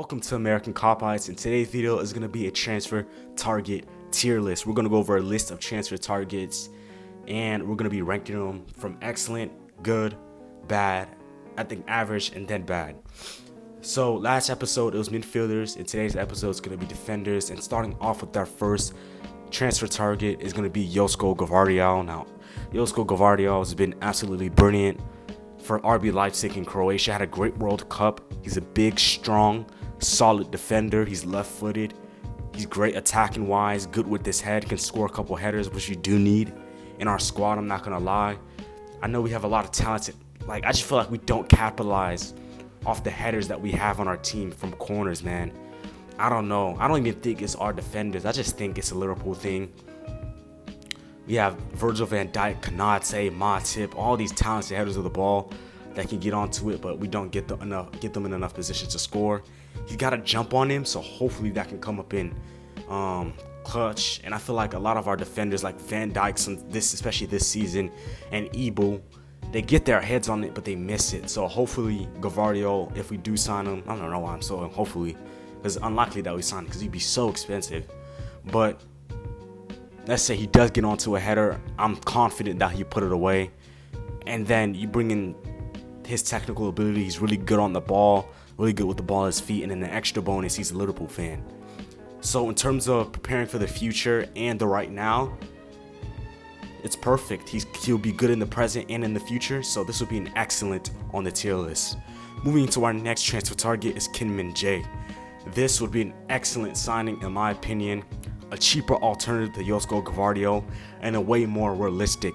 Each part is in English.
Welcome to American Cop Heights, and today's video is going to be a transfer target tier list. We're going to go over a list of transfer targets, and we're going to be ranking them from excellent, good, bad, I think average, and then bad. So last episode it was midfielders, and today's episode is going to be defenders. And starting off with our first transfer target is going to be Josko Gvardiol. Now, Josko Gvardiol has been absolutely brilliant for RB Leipzig in Croatia. Had a great World Cup. He's a big, strong, solid defender. He's left-footed. He's great attacking wise, good with his head, can score a couple headers, which you do need in our squad. I'm not gonna lie. I know we have a lot of talented, I just feel like we don't capitalize off the headers that we have on our team from corners, man. I don't know. I don't even think it's our defenders. I just think it's a Liverpool thing. We have Virgil van Dijk, Konate, Matip, all these talented headers of the ball that can get onto it, but we don't get them in enough positions to score. He's got to jump on him, so hopefully that can come up in clutch. And I feel like a lot of our defenders, like Van Dijk, especially this season, and Ebu, they get their heads on it, but they miss it. So hopefully Gvardiol, if we do sign him, I don't know why I'm so hopefully, because it's unlikely that we sign him because he'd be so expensive. But let's say he does get onto a header, I'm confident that he put it away. And then you bring in his technical ability. He's really good on the ball, really good with the ball at his feet. And then the extra bonus, he's a Liverpool fan. So in terms of preparing for the future and the right now, it's perfect. He'll be good in the present and in the future. So this will be an excellent on the tier list. Moving to our next transfer target is Kim Min-jae. This would be an excellent signing in my opinion. A cheaper alternative to Josko Gvardiol and a way more realistic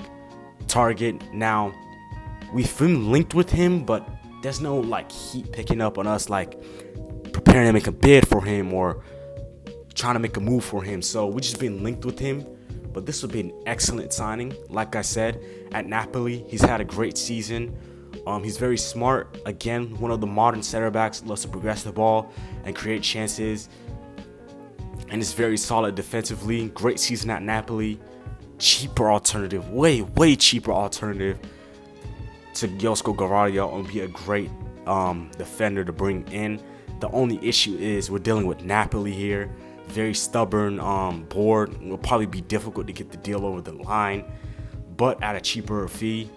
target. Now, we've been linked with him, but there's no heat picking up on us preparing to make a bid for him or trying to make a move for him. So we just been linked with him, but this would be an excellent signing. Like I said, at Napoli, he's had a great season. He's very smart. Again, one of the modern center backs, loves to progress the ball and create chances. And is very solid defensively. Great season at Napoli. Cheaper alternative, way cheaper alternative to Josko Gvardiol, and be a great defender to bring in. The only issue is we're dealing with Napoli here. Very stubborn board. It will probably be difficult to get the deal over the line, but at a cheaper fee.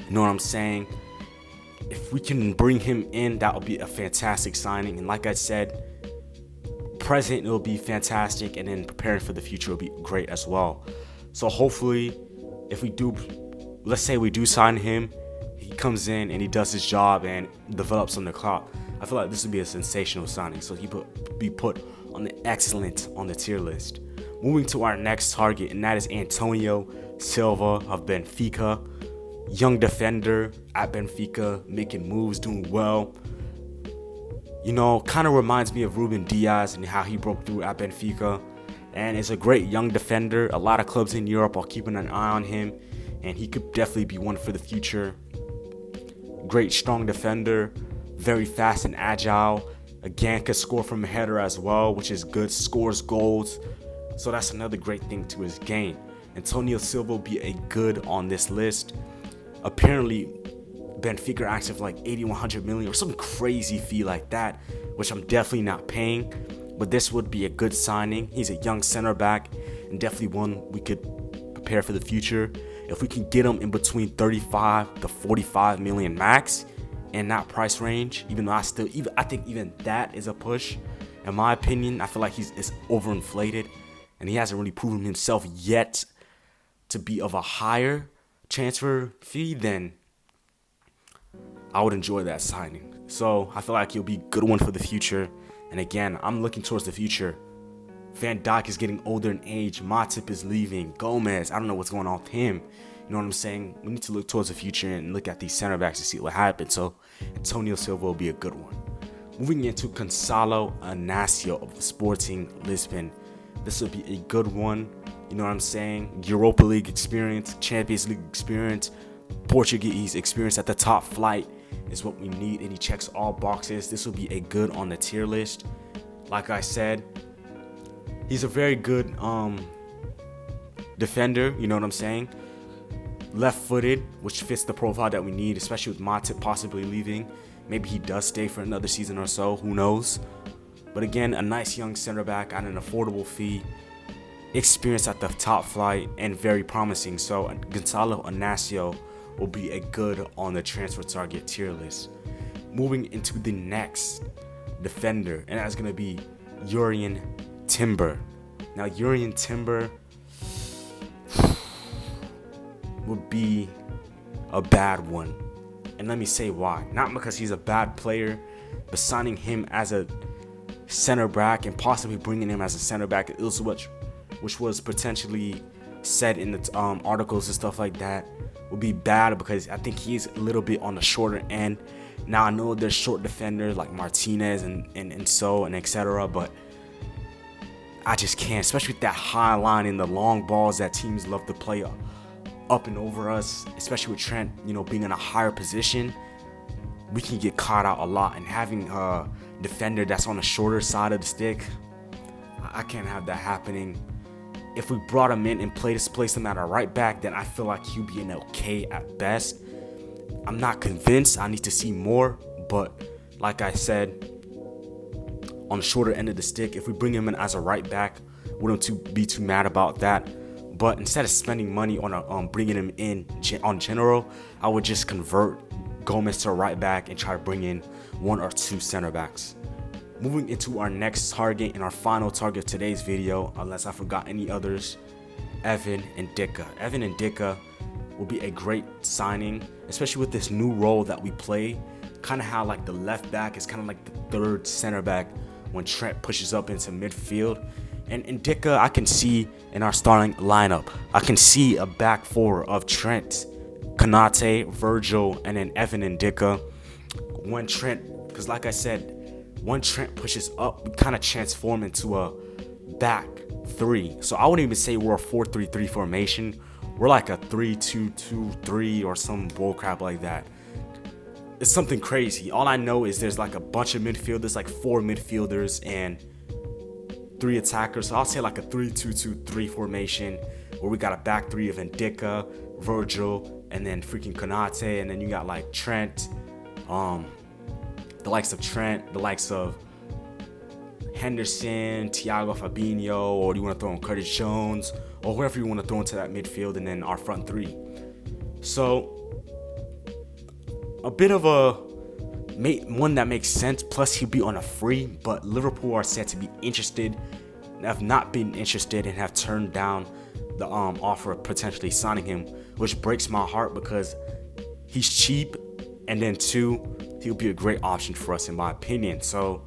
You know what I'm saying? If we can bring him in, that would be a fantastic signing. And like I said, present it will be fantastic, and then preparing for the future will be great as well. So hopefully, if we do, let's say we do sign him, he comes in and he does his job and develops on the clock. I feel like this would be a sensational signing. So he be put on the excellent on the tier list. Moving to our next target, and that is Antonio Silva of Benfica. Young defender at Benfica, making moves, doing well. You know, kind of reminds me of Ruben Diaz and how he broke through at Benfica. And is a great young defender. A lot of clubs in Europe are keeping an eye on him, and he could definitely be one for the future. Great strong defender, very fast and agile. Again, could score from a header as well, which is good. Scores goals, so that's another great thing to his game. Antonio Silva will be a good on this list. Apparently, Benfica are active 80-100 million or some crazy fee like that, which I'm definitely not paying. But this would be a good signing. He's a young center back and definitely one we could prepare for the future. If we can get him in between 35 to 45 million max in that price range, even though I think even that is a push. In my opinion, I feel like it's overinflated, and he hasn't really proven himself yet to be of a higher transfer fee, then I would enjoy that signing. So I feel like he'll be a good one for the future. And again, I'm looking towards the future. Van Dijk is getting older in age. Matip is leaving. Gomez, I don't know what's going on with him. You know what I'm saying? We need to look towards the future and look at these center backs to see what happens. So Antonio Silva will be a good one. Moving into Gonçalo Inácio of Sporting Lisbon. This will be a good one. You know what I'm saying? Europa League experience, Champions League experience, Portuguese experience at the top flight is what we need, and he checks all boxes. This will be a good on the tier list. Like I said, he's a very good defender, you know what I'm saying? Left-footed, which fits the profile that we need, especially with Matip possibly leaving. Maybe he does stay for another season or so, who knows? But again, a nice young center back at an affordable fee, experience at the top flight, and very promising. So Gonzalo Inacio will be a good on the transfer target tier list. Moving into the next defender, and that's gonna be Jurrien Timber. Now Jurrien Timber would be a bad one, and let me say why. Not because he's a bad player, but signing him as a center back and possibly bringing him as a center back, which was potentially said in the articles and stuff like that, would be bad because I think he's a little bit on the shorter end. Now I know there's short defenders like Martinez and etc., but I just can't, especially with that high line and the long balls that teams love to play up and over us, especially with Trent, being in a higher position. We can get caught out a lot, and having a defender that's on the shorter side of the stick, I can't have that happening. If we brought him in and placed him at our right back, then I feel like he'll be an okay at best. I'm not convinced. I need to see more, but like I said, on the shorter end of the stick, if we bring him in as a right back, wouldn't be too mad about that. But instead of spending money on bringing him in on general, I would just convert Gomez to a right back and try to bring in one or two center backs. Moving into our next target and our final target of today's video, unless I forgot any others, Evan Ndicka. Evan Ndicka will be a great signing, especially with this new role that we play. Kind of how like the left back is kind of like the third center back when Trent pushes up into midfield. And Ndicka, I can see in our starting lineup, I can see a back four of Trent, Konate, Virgil, and then Evan Ndicka. When Trent, because like I said, when Trent pushes up, we kind of transform into a back three. So I wouldn't even say we're a 4-3-3 formation. We're like a 3-2-2-3 or some bullcrap like that. It's something crazy. All I know is there's like a bunch of midfielders, like 4 midfielders and 3 attackers. So I'll say like a 3-2-2-3 formation where we got a back three of Ndicka, Virgil, and then freaking Konate, and then you got like Trent, the likes of Trent, the likes of Henderson, Thiago Fabinho, or do you want to throw in Curtis Jones, or whoever you want to throw into that midfield, and then our front three. So a bit of a one that makes sense, plus he'll be on a free, but Liverpool are said to be interested, have not been interested, and have turned down the offer of potentially signing him, which breaks my heart because he's cheap, and then 2, he'll be a great option for us in my opinion. So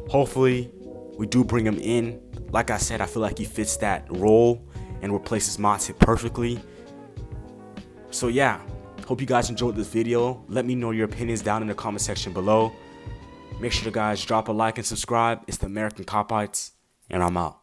hopefully we do bring him in. Like I said, I feel like he fits that role and replaces Matip perfectly. So yeah, hope you guys enjoyed this video. Let me know your opinions down in the comment section below. Make sure to guys drop a like and subscribe. It's the American Copites, and I'm out.